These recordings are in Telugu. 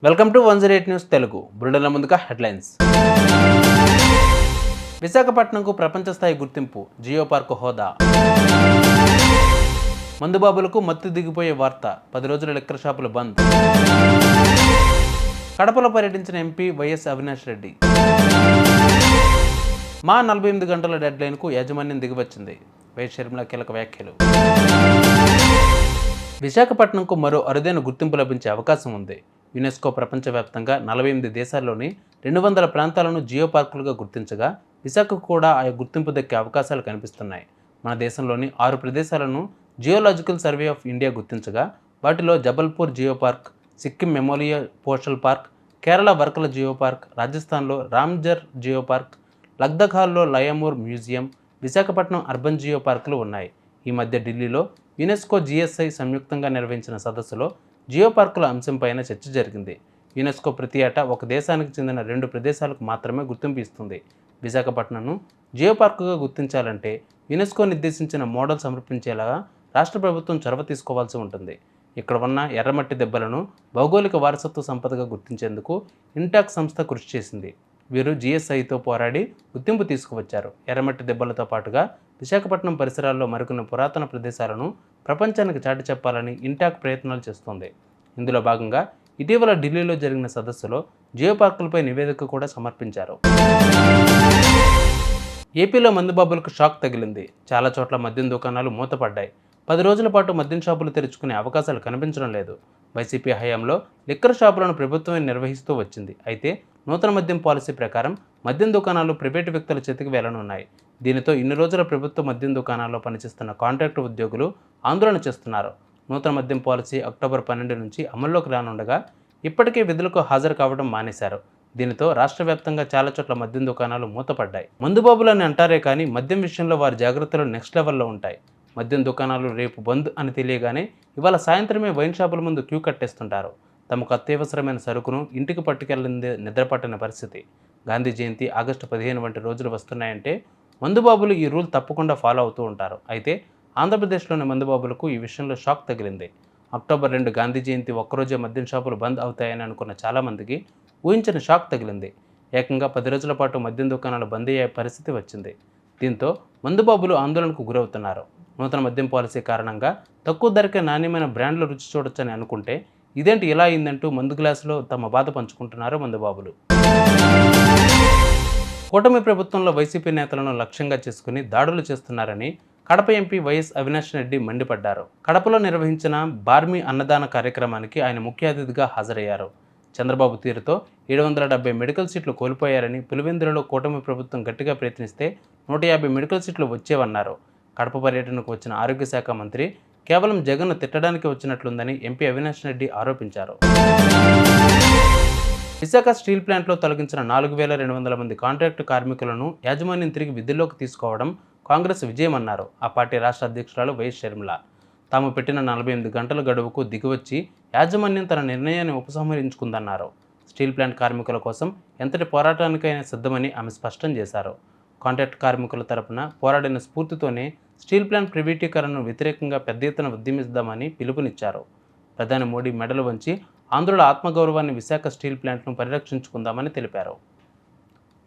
Welcome to 108 news Telugu. బులెటిన్ల ముందుగా హెడ్లైన్స్. విశాఖపట్నంకు ప్రపంచ స్థాయి గుర్తింపు, జియో పార్క్ హోదా. మందుబాబులకు మత్తు దిగిపోయే వార్త, 10 రోజుల లిక్కర్ షాపులు బంద్. కడపలో పర్యటించిన ఎంపీ వైఎస్ అవినాష్ రెడ్డి. మా 48 గంటల డెడ్ లైన్కు యాజమాన్యం దిగివచ్చింది, వైఎస్ షర్మిల కీలక వ్యాఖ్యలు. విశాఖపట్నంకు మరో అరుదైన గుర్తింపు లభించే అవకాశం ఉంది. యునెస్కో ప్రపంచవ్యాప్తంగా 48 దేశాల్లోని 200 ప్రాంతాలను జియో పార్కులుగా గుర్తించగా విశాఖకు కూడా ఆ గుర్తింపు దక్కే అవకాశాలు కనిపిస్తున్నాయి. మన దేశంలోని 6 ప్రదేశాలను జియోలాజికల్ సర్వే ఆఫ్ ఇండియా గుర్తించగా వాటిలో Jabalpur geo park, Sikkim memorial postal park, Kerala Varkala geo park, రాజస్థాన్లో రామ్జర్ జియో పార్క్, లగ్దఖాల్లో Lamayuru museum, Visakhapatnam urban geo పార్కులు ఉన్నాయి. ఈ మధ్య ఢిల్లీలో యునెస్కో జిఎస్ఐ సంయుక్తంగా నిర్వహించిన సదస్సులో జియో పార్కుల అంశంపైన చర్చ జరిగింది. యునెస్కో ప్రతి ఏటా ఒక దేశానికి చెందిన 2 ప్రదేశాలకు మాత్రమే గుర్తింపు ఇస్తుంది. విశాఖపట్నంను జియో పార్కుగా గుర్తించాలంటే యునెస్కో నిర్దేశించిన మోడల్ సమర్పించేలా రాష్ట్ర ప్రభుత్వం చొరవ తీసుకోవాల్సి ఉంటుంది. ఇక్కడ ఉన్న ఎర్రమట్టి దెబ్బలను భౌగోళిక వారసత్వ సంపదగా గుర్తించేందుకు ఇంటాక్ సంస్థ కృషి చేసింది. వీరు జిఎస్ఐతో పోరాడి గుర్తింపు తీసుకువచ్చారు. ఎర్రమట్టి దెబ్బలతో పాటుగా విశాఖపట్నం పరిసరాల్లో మరికొన్ని పురాతన ప్రదేశాలను ప్రపంచానికి చాటి చెప్పాలని ఇంటాక్ ప్రయత్నాలు చేస్తోంది. ఇందులో భాగంగా ఇటీవల ఢిల్లీలో జరిగిన సదస్సులో జియో పార్కులపై నివేదిక కూడా సమర్పించారు. ఏపీలో మందుబాబులకు షాక్ తగిలింది. చాలా చోట్ల మద్యం దుకాణాలు మూతపడ్డాయి. 10 రోజుల పాటు మద్యం షాపులు తెరుచుకునే అవకాశాలు కనిపించడం లేదు. వైసీపీ హయాంలో లిక్కర్ షాపులను ప్రభుత్వమే నిర్వహిస్తూ వచ్చింది. అయితే నూతన మద్యం పాలసీ ప్రకారం మద్యం దుకాణాలు ప్రైవేటు వ్యక్తుల చేతికి వెళ్లనున్నాయి. దీనితో ఇన్ని రోజుల ప్రభుత్వ మద్యం దుకాణాల్లో పనిచేస్తున్న కాంట్రాక్టు ఉద్యోగులు ఆందోళన చేస్తున్నారు. నూతన మద్యం పాలసీ అక్టోబర్ 12 నుంచి అమల్లోకి రానుండగా ఇప్పటికే విధులకు హాజరు కావడం మానేశారు. దీనితో రాష్ట్ర వ్యాప్తంగా చాలా చోట్ల మద్యం దుకాణాలు మూతపడ్డాయి. మందుబాబులని అంటారే కానీ మద్యం విషయంలో వారి జాగ్రత్తలు నెక్స్ట్ లెవెల్లో ఉంటాయి. మద్యం దుకాణాలు రేపు బంద్ అని తెలియగానే ఇవాళ సాయంత్రమే వైన్ షాపుల ముందు క్యూ కట్టేస్తుంటారు. తమకు అత్యవసరమైన సరుకును ఇంటికి పట్టుకెళ్లిందే నిద్రపట్టిన పరిస్థితి. గాంధీ జయంతి ఆగస్టు 15 వంటి రోజులు వస్తున్నాయంటే మందుబాబులు ఈ రూల్ తప్పకుండా ఫాలో అవుతూ ఉంటారు. అయితే ఆంధ్రప్రదేశ్లోని మందుబాబులకు ఈ విషయంలో షాక్ తగిలింది. అక్టోబర్ 2 గాంధీ జయంతి ఒక్కరోజే మద్యం షాపులు బంద్ అవుతాయని అనుకున్న చాలామందికి ఊహించిన షాక్ తగిలింది. ఏకంగా 10 రోజుల పాటు మద్యం దుకాణాలు బంద్ అయ్యే పరిస్థితి వచ్చింది. దీంతో మందుబాబులు ఆందోళనకు గురవుతున్నారు. నూతన మద్యం పాలసీ కారణంగా తక్కువ ధరకే నాణ్యమైన బ్రాండ్ల రుచి చూడొచ్చని అనుకుంటే ఇదేంటి ఇలా అయిందంటూ మందు గ్లాసులో తమ బాధ పంచుకుంటున్నారు మందుబాబులు. కూటమి ప్రభుత్వంలో వైసీపీ నేతలను లక్ష్యంగా చేసుకుని దాడులు చేస్తున్నారని కడప ఎంపీ వైఎస్ అవినాష్ రెడ్డి మండిపడ్డారు. కడపలో నిర్వహించిన బార్మీ అన్నదాన కార్యక్రమానికి ఆయన ముఖ్య అతిథిగా హాజరయ్యారు. చంద్రబాబు తీరుతో 770 మెడికల్ సీట్లు కోల్పోయారని, పులివెందులలో కూటమి ప్రభుత్వం గట్టిగా ప్రయత్నిస్తే 150 మెడికల్ సీట్లు వచ్చేవన్నారు. కడప పర్యటనకు వచ్చిన ఆరోగ్య శాఖ మంత్రి కేవలం జగన్ను తిట్టడానికి వచ్చినట్లుందని ఎంపీ అవినాష్ రెడ్డి ఆరోపించారు. విశాఖ స్టీల్ ప్లాంట్లో తొలగించిన 4200 మంది కాంట్రాక్టు కార్మికులను యాజమాన్యం తిరిగి విధుల్లోకి తీసుకోవడం కాంగ్రెస్ విజయమన్నారు. ఆ పార్టీ రాష్ట్ర అధ్యక్షురాలు వైఎస్ షర్మిల తాము పెట్టిన 48 గంటల గడువుకు దిగివచ్చి యాజమాన్యం తన నిర్ణయాన్ని ఉపసంహరించుకుందన్నారు. స్టీల్ ప్లాంట్ కార్మికుల కోసం ఎంతటి పోరాటానికైనా సిద్ధమని ఆమె స్పష్టం చేశారు. కాంట్రాక్ట్ కార్మికుల తరపున పోరాడిన స్ఫూర్తితోనే స్టీల్ ప్లాంట్ ప్రైవేటీకరణను వ్యతిరేకంగా పెద్ద ఎత్తున ఉద్యమిద్దామని పిలుపునిచ్చారు. ప్రధాని మోడీ మెడలు వంచి ఆంధ్రుల ఆత్మగౌరవాన్ని విశాఖ స్టీల్ ప్లాంట్ను పరిరక్షించుకుందామని తెలిపారు.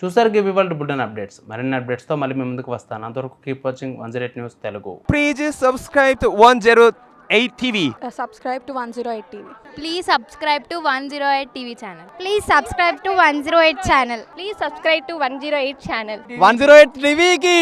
చూసారు ఇవాల్టి బులెటిన్ అప్డేట్స్. మరిన్ని అప్డేట్స్తో మళ్ళీ మీ ముందుకు వస్తాను. అంతవరకు keep watching 108 news Telugu. Please subscribe to 108 TV. Subscribe to 108 TV. Please subscribe to 108 TV channel. Please subscribe to 108 channel. Please subscribe to 108 channel. 108 TV ki